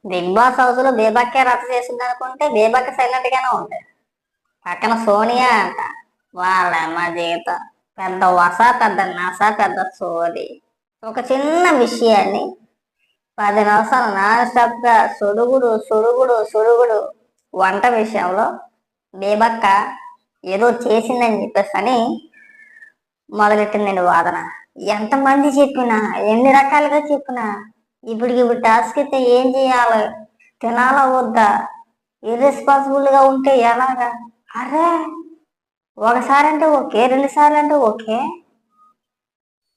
Big boss house లో బేబక్కే రచ్చ చేసింది అనుకుంటే బేబక్క సైలెంట్ గానే ఉంది. పక్కన సోనియా అంట, వాళ్ళమ్మ జీవితం పెద్ద వస, పెద్ద నస, పెద్ద సోది. ఒక చిన్న విషయాన్ని 10 నిమిషాలు నాన్ స్టాప్ గా సుడుగుడు సుడుగుడు సుడుగుడు. వంట విషయంలో బేబక్క ఏదో చేసిందని చెప్పేసి అని మొదలెట్టిందండి వాదన. ఎంతమంది చెప్పినా, ఎన్ని రకాలుగా చెప్పినా, ఇప్పుడు టాస్క్ అయితే ఏం చేయాలి, తినాలా వద్దా, ఇర్రెస్పాన్సిబుల్ గా ఉంటే ఎలాగా? అరే, ఒకసారి అంటే ఓకే, 2 సార్లు అంటే ఓకే,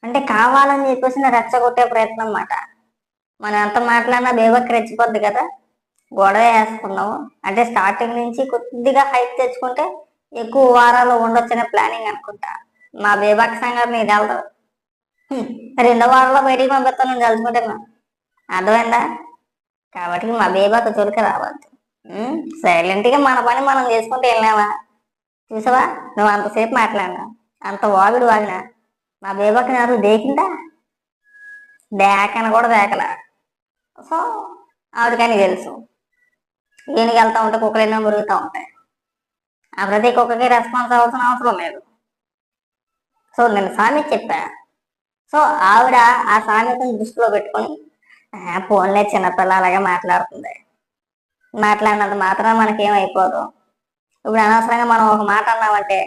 అంటే కావాలని చెప్పేసి నేను రెచ్చగొట్టే ప్రయత్నం అన్నమాట. మనం ఎంత మాట్లాడినా బేబక్ రెచ్చిపోద్ది కదా. గొడవ వేసుకున్నాము అంటే స్టార్టింగ్ నుంచి కొద్దిగా హైప్ తెచ్చుకుంటే ఎక్కువ వారాలు ఉండొచ్చనే ప్లానింగ్ అనుకుంటా. మా బేబక్ సంగతి నీకు తెలదు. 2 వారాల్లో బయటికి పంపిస్తాను తలుచుకుంటే. అర్థమైందా? కాబట్టి మా బేబక్ చొరికి రావద్దు. సైలెంట్ గా మన పని మనం చేసుకుంటే వెళ్ళావా? చూసావా, నువ్వు అంతసేపు మాట్లాడినా, అంత వాగుడు వాగినా మా బేబక్ నాకు దేకిందా? దేకని కూడా దేకలా. సో ఆవిడకని తెలుసు, ఈయనకి వెళ్తా ఉంటే కుక్కలు ఎన్నో మురుగుతూ ఉంటాయి. ఆ ప్రతి కుక్కకి రెస్పాన్స్ అవ్వాల్సిన అవసరం లేదు. సో నేను సామెత చెప్పా. సో ఆవిడ ఆ సామెతను దృష్టిలో పెట్టుకొని ఫోన్లే చిన్నపిల్ల అలాగే మాట్లాడుతుంది, మాట్లాడినంత మాత్రం మనకేమైపోదు. ఇప్పుడు అనవసరంగా మనం ఒక మాట అన్నామంటే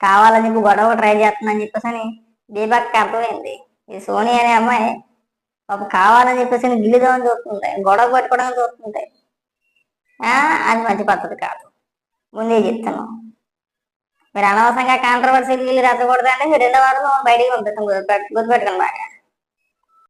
కావాలని చెప్పి గొడవ ట్రై చేస్తుందని చెప్పేసి అని దీపక్కి అర్థమైంది. ఈ సోని అనే అమ్మాయి పాప కావాలని చెప్పేసి గిల్లిదామని చూస్తుంది, గొడవ పెట్టుకోవడానికి చూస్తుంది. అది మంచి పద్ధతి కాదు, ముందే చెప్తాను. మీరు అనవసరంగా కాంట్రవర్సీకి వీళ్ళు రెచ్చకూడదంటే మీరు 2 వారాలు బయటికి పంపిస్తాం, గుర్తుపెట్టుకుని బాగా.